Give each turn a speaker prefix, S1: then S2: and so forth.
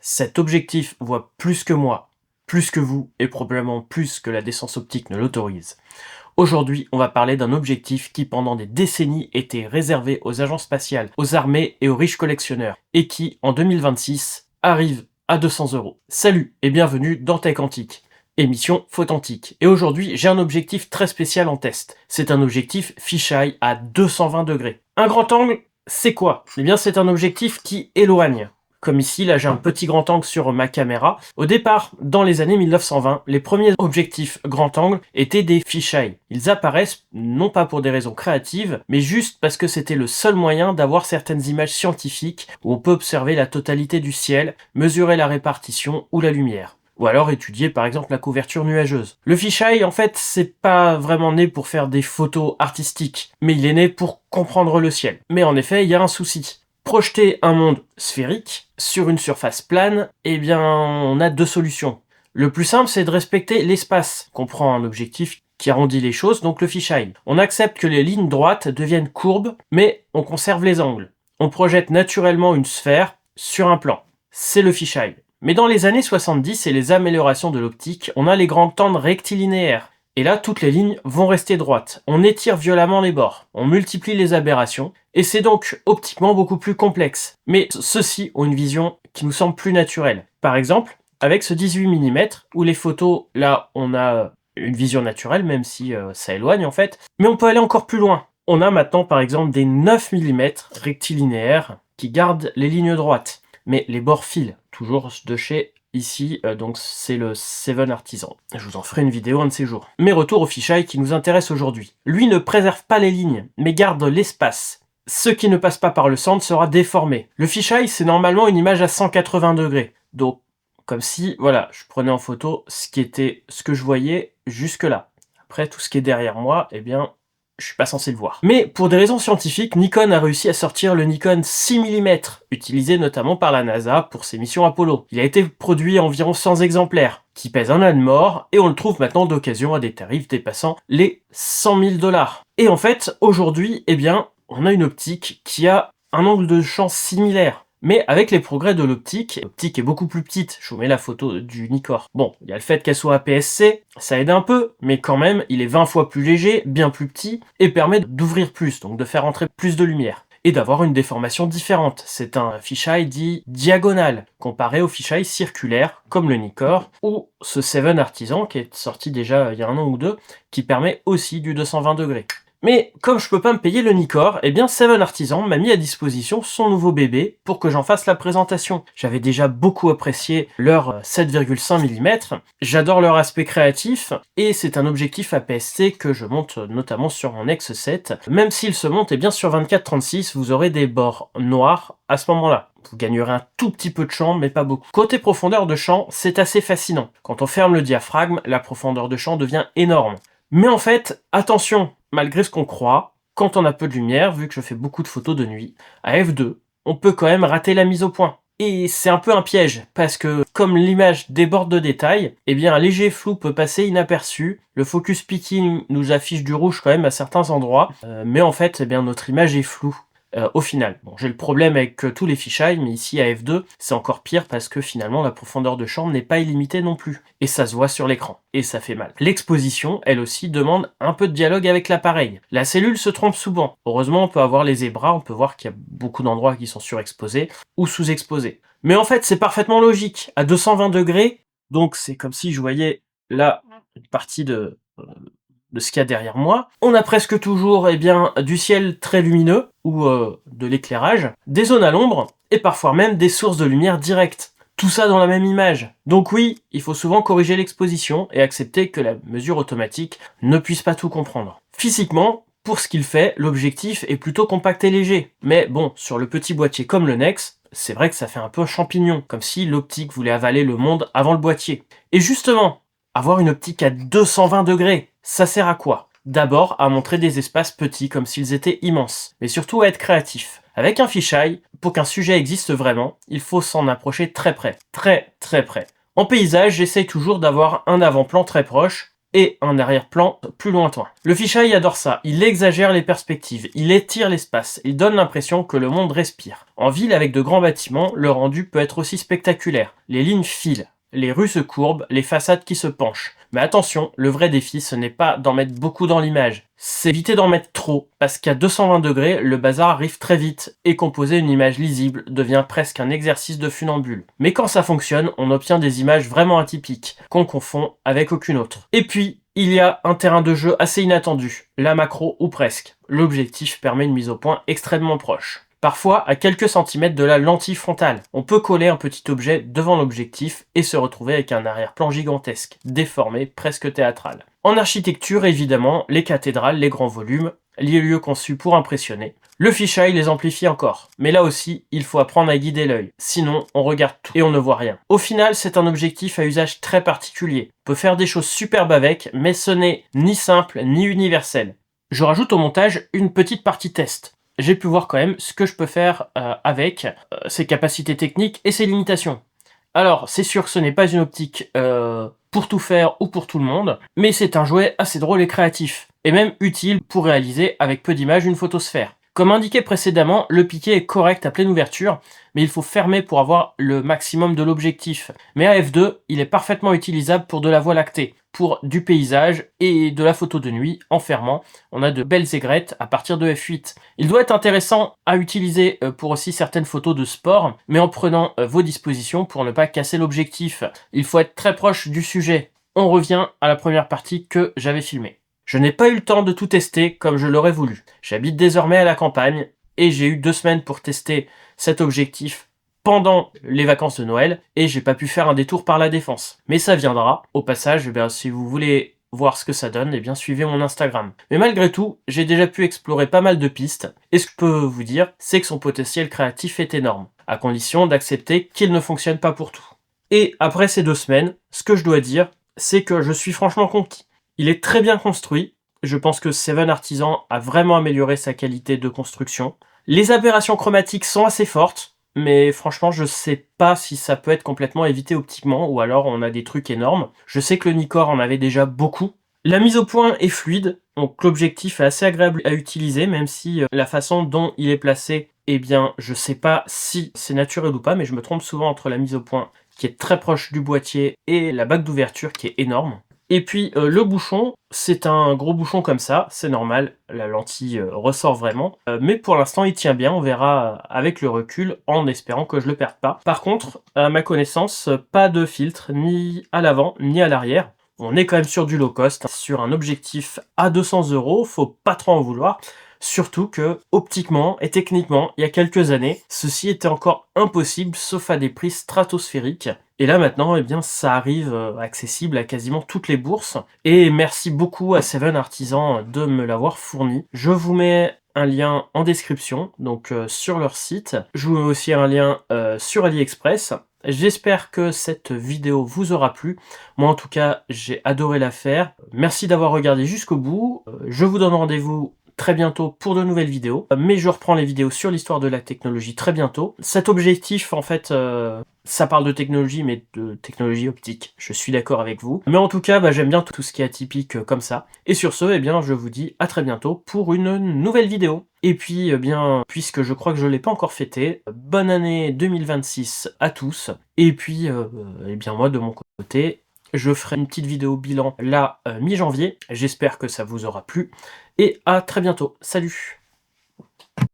S1: Cet objectif voit plus que moi, plus que vous et probablement plus que la décence optique ne l'autorise. Aujourd'hui, on va parler d'un objectif qui pendant des décennies était réservé aux agences spatiales, aux armées et aux riches collectionneurs et qui, en 2026, arrive à 200 €. Salut et bienvenue dans Tech Antique, émission Photantique. Et aujourd'hui, j'ai un objectif très spécial en test. C'est un objectif fisheye à 220 degrés. Un grand angle, c'est quoi? Eh bien, c'est un objectif qui éloigne. Comme ici, là j'ai un petit grand angle sur ma caméra. Au départ, dans les années 1920, les premiers objectifs grand angle étaient des fisheye. Ils apparaissent non pas pour des raisons créatives, mais juste parce que c'était le seul moyen d'avoir certaines images scientifiques où on peut observer la totalité du ciel, mesurer la répartition ou la lumière. Ou alors étudier par exemple la couverture nuageuse. Le fisheye, en fait, c'est pas vraiment né pour faire des photos artistiques, mais il est né pour comprendre le ciel. Mais en effet, il y a un souci. Projeter un monde sphérique sur une surface plane, eh bien, on a deux solutions. Le plus simple, c'est de respecter l'espace, qu'on prend un objectif qui arrondit les choses, donc le fisheye. On accepte que les lignes droites deviennent courbes, mais on conserve les angles. On projette naturellement une sphère sur un plan. C'est le fisheye. Mais dans les années 70 et les améliorations de l'optique, on a les grands tendres rectilinéaires. Et là, toutes les lignes vont rester droites. On étire violemment les bords, on multiplie les aberrations, et c'est donc optiquement beaucoup plus complexe. Mais ceux-ci ont une vision qui nous semble plus naturelle. Par exemple, avec ce 18 mm, où les photos, là, on a une vision naturelle, même si ça éloigne en fait, mais on peut aller encore plus loin. On a maintenant, par exemple, des 9 mm rectilinéaires qui gardent les lignes droites, mais les bords filent, toujours de chez ici, donc c'est le Seven Artisan. Je vous en ferai une vidéo un de ces jours. Mais retour au fisheye qui nous intéresse aujourd'hui. Lui ne préserve pas les lignes, mais garde l'espace. Ce qui ne passe pas par le centre sera déformé. Le fisheye, c'est normalement une image à 180 degrés. Donc, comme si, voilà, je prenais en photo ce que je voyais jusque là. Après, tout ce qui est derrière moi, eh bien, je suis pas censé le voir. Mais pour des raisons scientifiques, Nikon a réussi à sortir le Nikon 6 mm, utilisé notamment par la NASA pour ses missions Apollo. Il a été produit à environ 100 exemplaires, qui pèse un âne mort, et on le trouve maintenant d'occasion à des tarifs dépassant les 100 000 $. Et en fait, aujourd'hui, eh bien, on a une optique qui a un angle de champ similaire. Mais avec les progrès de l'optique est beaucoup plus petite. Je vous mets la photo du Nikkor. Bon, il y a le fait qu'elle soit APS-C, ça aide un peu, mais quand même, il est 20 fois plus léger, bien plus petit, et permet d'ouvrir plus, donc de faire entrer plus de lumière. Et d'avoir une déformation différente. C'est un fisheye dit diagonal, comparé au fisheye circulaire, comme le Nikkor, ou ce Seven Artisan, qui est sorti déjà il y a 1 an ou 2, qui permet aussi du 220 degrés. Mais comme je peux pas me payer le Nikkor, eh bien Seven Artisan m'a mis à disposition son nouveau bébé pour que j'en fasse la présentation. J'avais déjà beaucoup apprécié leur 7,5 mm, j'adore leur aspect créatif, et c'est un objectif APS-C que je monte notamment sur mon X7. Même s'il se monte bien sur 24-36, vous aurez des bords noirs à ce moment-là. Vous gagnerez un tout petit peu de champ, mais pas beaucoup. Côté profondeur de champ, c'est assez fascinant. Quand on ferme le diaphragme, la profondeur de champ devient énorme. Mais en fait, attention, malgré ce qu'on croit, quand on a peu de lumière, vu que je fais beaucoup de photos de nuit, à f2, on peut quand même rater la mise au point. Et c'est un peu un piège, parce que comme l'image déborde de détails, eh bien un léger flou peut passer inaperçu, le focus picking nous affiche du rouge quand même à certains endroits, mais en fait, eh bien notre image est floue. Au final. Bon, j'ai le problème avec tous les fisheye, mais ici à f2, c'est encore pire parce que finalement la profondeur de champ n'est pas illimitée non plus. Et ça se voit sur l'écran. Et ça fait mal. L'exposition, elle aussi, demande un peu de dialogue avec l'appareil. La cellule se trompe souvent. Heureusement, on peut avoir les zébras, on peut voir qu'il y a beaucoup d'endroits qui sont surexposés ou sous-exposés. Mais en fait, c'est parfaitement logique. À 220 degrés, donc c'est comme si je voyais là une partie de ce qu'il y a derrière moi. On a presque toujours bien, du ciel très lumineux, ou de l'éclairage, des zones à l'ombre, et parfois même des sources de lumière directes. Tout ça dans la même image. Donc oui, il faut souvent corriger l'exposition et accepter que la mesure automatique ne puisse pas tout comprendre. Physiquement, pour ce qu'il fait, l'objectif est plutôt compact et léger. Mais bon, sur le petit boîtier comme le Nex, c'est vrai que ça fait un peu champignon, comme si l'optique voulait avaler le monde avant le boîtier. Et justement, avoir une optique à 220 degrés, ça sert à quoi? D'abord, à montrer des espaces petits comme s'ils étaient immenses, mais surtout à être créatif. Avec un fisheye, pour qu'un sujet existe vraiment, il faut s'en approcher très près. Très très près. En paysage, j'essaye toujours d'avoir un avant-plan très proche, et un arrière-plan plus lointain. Le fisheye adore ça, il exagère les perspectives, il étire l'espace, il donne l'impression que le monde respire. En ville avec de grands bâtiments, le rendu peut être aussi spectaculaire. Les lignes filent, les rues se courbent, les façades qui se penchent. Mais attention, le vrai défi, ce n'est pas d'en mettre beaucoup dans l'image. C'est éviter d'en mettre trop, parce qu'à 220 degrés, le bazar arrive très vite, et composer une image lisible devient presque un exercice de funambule. Mais quand ça fonctionne, on obtient des images vraiment atypiques, qu'on confond avec aucune autre. Et puis, il y a un terrain de jeu assez inattendu, la macro ou presque. L'objectif permet une mise au point extrêmement proche. Parfois à quelques centimètres de la lentille frontale. On peut coller un petit objet devant l'objectif et se retrouver avec un arrière-plan gigantesque, déformé, presque théâtral. En architecture, évidemment, les cathédrales, les grands volumes, les lieux conçus pour impressionner. Le fisheye les amplifie encore, mais là aussi, il faut apprendre à guider l'œil, sinon on regarde tout et on ne voit rien. Au final, c'est un objectif à usage très particulier. On peut faire des choses superbes avec, mais ce n'est ni simple ni universel. Je rajoute au montage une petite partie test. J'ai pu voir quand même ce que je peux faire avec ses capacités techniques et ses limitations. Alors, c'est sûr que ce n'est pas une optique pour tout faire ou pour tout le monde, mais c'est un jouet assez drôle et créatif, et même utile pour réaliser avec peu d'images une photosphère. Comme indiqué précédemment, le piqué est correct à pleine ouverture, mais il faut fermer pour avoir le maximum de l'objectif. Mais à f2, il est parfaitement utilisable pour de la voie lactée, pour du paysage et de la photo de nuit. En fermant, on a de belles aigrettes à partir de f8. Il doit être intéressant à utiliser pour aussi certaines photos de sport, mais en prenant vos dispositions pour ne pas casser l'objectif. Il faut être très proche du sujet. On revient à la première partie que j'avais filmée. Je n'ai pas eu le temps de tout tester comme je l'aurais voulu. J'habite désormais à la campagne et j'ai eu 2 semaines pour tester cet objectif pendant les vacances de Noël et j'ai pas pu faire un détour par la Défense. Mais ça viendra. Au passage, eh bien, si vous voulez voir ce que ça donne, eh bien, suivez mon Instagram. Mais malgré tout, j'ai déjà pu explorer pas mal de pistes et ce que je peux vous dire, c'est que son potentiel créatif est énorme, à condition d'accepter qu'il ne fonctionne pas pour tout. Et après ces 2 semaines, ce que je dois dire, c'est que je suis franchement conquis. Il est très bien construit. Je pense que Seven Artisan a vraiment amélioré sa qualité de construction. Les aberrations chromatiques sont assez fortes, mais franchement, je sais pas si ça peut être complètement évité optiquement, ou alors on a des trucs énormes. Je sais que le Nikkor en avait déjà beaucoup. La mise au point est fluide, donc l'objectif est assez agréable à utiliser, même si la façon dont il est placé, eh bien, je sais pas si c'est naturel ou pas, mais je me trompe souvent entre la mise au point qui est très proche du boîtier et la bague d'ouverture qui est énorme. Et puis le bouchon, c'est un gros bouchon comme ça, c'est normal, la lentille ressort vraiment. Mais pour l'instant il tient bien, on verra avec le recul en espérant que je le perde pas. Par contre, à ma connaissance, pas de filtre ni à l'avant ni à l'arrière. On est quand même sur du low cost, hein, sur un objectif à 200 €, faut pas trop en vouloir. Surtout que, optiquement et techniquement, il y a quelques années, ceci était encore impossible, sauf à des prix stratosphériques. Et là maintenant, eh bien, ça arrive accessible à quasiment toutes les bourses. Et merci beaucoup à Seven Artisan de me l'avoir fourni. Je vous mets un lien en description, donc sur leur site. Je vous mets aussi un lien sur AliExpress. J'espère que cette vidéo vous aura plu. Moi en tout cas, j'ai adoré la faire. Merci d'avoir regardé jusqu'au bout. Je vous donne rendez-vous très bientôt pour de nouvelles vidéos, mais je reprends les vidéos sur l'histoire de la technologie très bientôt. Cet objectif, en fait, ça parle de technologie, mais de technologie optique, je suis d'accord avec vous. Mais en tout cas, j'aime bien tout ce qui est atypique comme ça. Et sur ce, eh bien, je vous dis à très bientôt pour une nouvelle vidéo. Et puis, eh bien, puisque je crois que je ne l'ai pas encore fêté, bonne année 2026 à tous. Et puis, eh bien, moi, de mon côté, je ferai une petite vidéo bilan là, mi-janvier. J'espère que ça vous aura plu. Et à très bientôt. Salut!